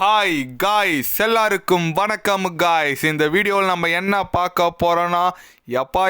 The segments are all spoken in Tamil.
ஹாய் காய்ஸ், எல்லாருக்கும் வணக்கம் காய்ஸ். இந்த வீடியோவில் நம்ம என்ன பார்க்க போகிறோன்னா, எப்பா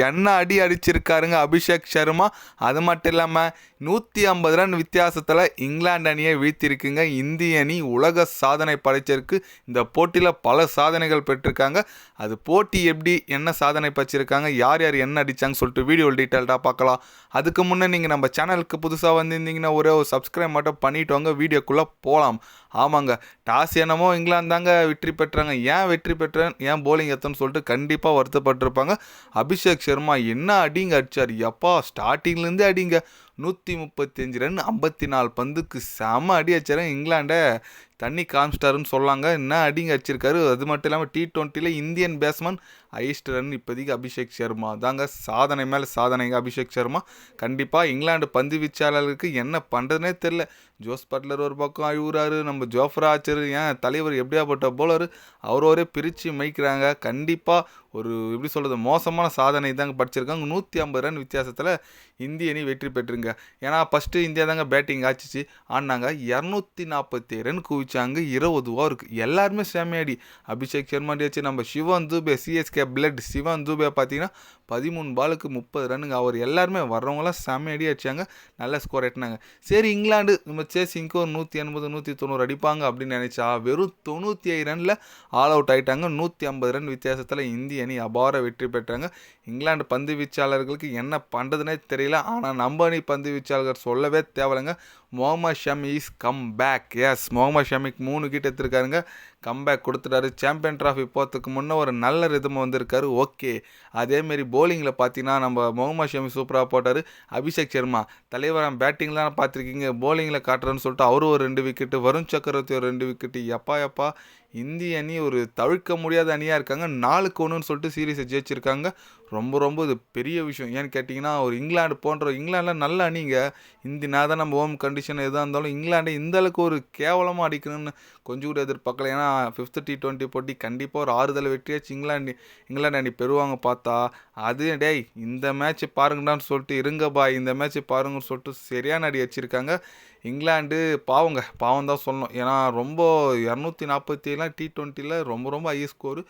என்ன அடி அடிச்சிருக்காருங்க அபிஷேக் சர்மா. அது மட்டும் இல்லாமல் 150 ரன் வித்தியாசத்தில் இங்கிலாந்து அணியை வீழ்த்திருக்குங்க. இந்திய அணி உலக சாதனை படைச்சிருக்கு. இந்த போட்டியில் பல சாதனைகள் பெற்றிருக்காங்க. அது போட்டி எப்படி என்ன சாதனை படைச்சிருக்காங்க, யார் யார் என்ன அடித்தாங்க சொல்லிட்டு வீடியோவில் டீட்டெயில்டாக பார்க்கலாம். அதுக்கு முன்னே நீங்கள் நம்ம சேனலுக்கு புதுசாக வந்திருந்தீங்கன்னா ஒரே ஒரு சப்ஸ்கிரைப் மட்டும் பண்ணிவிட்டு வாங்க, வீடியோக்குள்ளே போகலாம். ஆமாங்க, டாஸ் என்னமோ இங்கிலாந்து தாங்க வெற்றி பெற்றாங்க. ஏன் வெற்றி பெற்றேன், ஏன் போலிங் எத்தன்னு சொல்லிட்டு கண்டிப்பாக வருத்தப்பட்டிருப்பாங்க. அபிஷேக் சர்மா என்ன அடிங்க அடித்தார், எப்பா ஸ்டார்டிங்லேருந்தே அடிங்க. 135 ரன் 54 பந்துக்கு செம அடி அடிச்சாரு. இங்கிலாண்டை தண்ணி காமிச்சிட்டாருன்னு சொல்லாங்க. என்ன அடிங்க அடிச்சிருக்காரு. அது மட்டும் இல்லாமல் T20 Indian batsman highest run இப்போதைக்கு அபிஷேக் சர்மா தாங்க. சாதனை மேலே சாதனைங்க அபிஷேக் சர்மா. கண்டிப்பாக இங்கிலாந்து பந்து வீச்சாளர்களுக்கு என்ன பண்ணுறதுனே தெரில. ஜோஸ் பட்லர் ஒரு பக்கம் அழுகுறாரு, நம்ம ஜோஃப்ரா ஆர்ச்சர் ஏன் தலைவர் எப்படியாப்பட்ட போலர் அவரோரே பிரித்து மைக்கிறாங்க. கண்டிப்பாக ஒரு எப்படி சொல்கிறது, மோசமான சாதனை தாங்க படிச்சிருக்காங்க. 150 ரன் வித்தியாசத்தில் இந்திய அணி வெற்றி பெற்றுங்க. ஏன்னா ஃபஸ்ட்டு இந்தியா தாங்க பேட்டிங் ஆச்சிச்சு, ஆனாங்க 247 ரன் குவிச்சாங்க 20 ஓவருக்கு. எல்லாருமே செம்மையாடி. அபிஷேக் சர்மா அடியாச்சு, நம்ம சிவன் தூபே சிஎஸ்கே பிளட் சிவன் தூபே பார்த்தீங்கன்னா 13 பாலுக்கு 30 ரன்னுங்க. அவர் எல்லாருமே வர்றவங்களாம் செம்மையடி அடிச்சாங்க, நல்ல ஸ்கோர் எட்டினாங்க. சரி, இங்கிலாந்து நம்ம சேசிங்க்கு ஒரு 180 190 அடிப்பாங்க அப்படின்னு நினச்சா வெறும் 95 ரனில் ஆல் அவுட் ஆகிட்டாங்க. 150 ரன் வித்தியாசத்தில் இந்திய அணி அபார வெற்றி பெற்றாங்க. இங்கிலாந்து பந்து வீச்சாளர்களுக்கு என்ன பண்ணுறதுனே தெரியல. ஆனால் நம்ம அணி பந்து வீச்சாளர்கள் சொல்லவே தேவையில்லைங்க. Mohammed Shami is come back. Yes, Mohammed ஷமிக்கு 3 விக்கெட் எடுத்திருக்காருங்க. கம்பேக் கொடுத்துட்டாரு. சாம்பியன் ட்ராஃபி போகிறதுக்கு முன்னே ஒரு நல்ல ரிதம் வந்திருக்காரு. ஓகே, அதேமாரி போலிங்கில் பார்த்தீங்கன்னா நம்ம முகமது ஷமி சூப்பராக போட்டார். அபிஷேக் சர்மா தலைவரம் பேட்டிங்கில் தான் பார்த்துருக்கீங்க, போலிங்கில் காட்டுறேன்னு சொல்லிட்டு அவரும் ஒரு 2 விக்கெட்டு, வருண் சக்கரவர்த்தி ஒரு 2 விக்கெட்டு. எப்பா இந்திய அணி ஒரு தவிர்க்க முடியாத அணியாக இருக்காங்க. 4-1 சொல்லிட்டு சீரீஸை ஜெயிச்சிருக்காங்க. ரொம்ப இது பெரிய விஷயம். ஏன்னு கேட்டிங்கன்னா, ஒரு இங்கிலாந்து போன்ற இங்கிலாண்டில் நல்ல அணிங்க. நான் தான் நம்ம ஹோம் கண்டிஷன் எதாக இருந்தாலும் இங்கிலாண்டை இந்தளவுக்கு ஒரு கேவலமாக அடிக்கணும்னு கொஞ்சம் கூட எதிர்பார்க்கல. ஏன்னா 5th T20 போட்டி கண்டிப்பாக ஒரு ஆறுதல் வெற்றியாச்சு இங்கிலாந்து அணி பெறுவாங்க பார்த்தா, அது டேய் இந்த மேட்ச் பாருங்கடான்னு சொல்லிட்டு இருங்கப்பா இந்த மேட்ச் பாருங்கன்னு சொல்லிட்டு சரியான அடி வச்சுருக்காங்க. இங்கிலாந்து பாவம் தான் சொல்லணும். ஏன்னா ரொம்ப 247 T20 ரொம்ப ஹை ஸ்கோரு.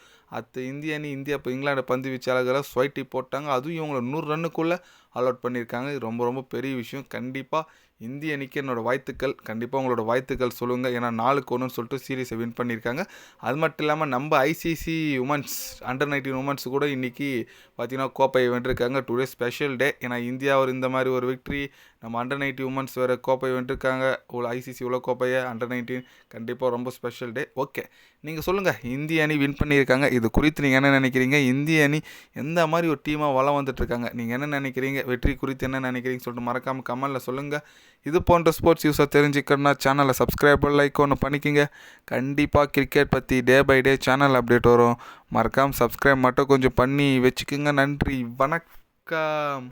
இந்தியா இப்போ இங்கிலாந்து பந்து வீச்சாளர்களை ஸ்வைட்டி போட்டாங்க. அதுவும் இவங்களை 100 ரன்னுக்குள்ளே ஆல் அவுட் பண்ணியிருக்காங்க. இது ரொம்ப பெரிய விஷயம். கண்டிப்பாக இந்திய அணிக்கு என்னோடய வாழ்த்துக்கள். கண்டிப்பாக உங்களோட வாழ்த்துக்கள் சொல்லுங்கள். ஏன்னா 4-1 சொல்லிட்டு சீரீஸை வின் பண்ணியிருக்காங்க. அது மட்டும் இல்லாமல் நம்ம ஐசிசி உமன்ஸ் அண்டர்-19 உமன்ஸ் கூட இன்றைக்கி பார்த்திங்கன்னா கோப்பையை வென்றிருக்காங்க. Today special day. ஏன்னா இந்தியா ஒரு இந்த மாதிரி ஒரு விக்ட்ரி, நம்ம அண்டர்-19 உமன்ஸ் வேறு கோப்பையை வென்றிருக்காங்க. ஐசிசி உலக கோப்பையை அண்டர்-19 கண்டிப்பாக ரொம்ப ஸ்பெஷல் டே. ஓகே, நீங்கள் சொல்லுங்கள், இந்திய அணி வின் பண்ணியிருக்காங்க, இது குறித்து நீங்கள் என்ன நினைக்கிறீங்க? இந்திய அணி எந்த மாதிரி ஒரு டீமாக வளம் வந்துட்டுருக்காங்க, நீங்கள் என்ன நினைக்கிறீங்க? வெற்றி குறித்து என்ன நினைக்கிறீங்கன்னு சொல்லிட்டு மறக்காமல் கமெண்டில் சொல்லுங்கள். இது போன்ற ஸ்போர்ட்ஸ் யூஸை தெரிஞ்சுக்கணுன்னா சேனலை சப்ஸ்கிரைப் லைக் ஒன்று பண்ணிக்கோங்க. கண்டிப்பாக கிரிக்கெட் பற்றி day by day channel update வரும். மறக்காமல் சப்ஸ்கிரைப் மட்டும் கொஞ்சம் பண்ணி வச்சுக்கோங்க. நன்றி, வணக்கம்.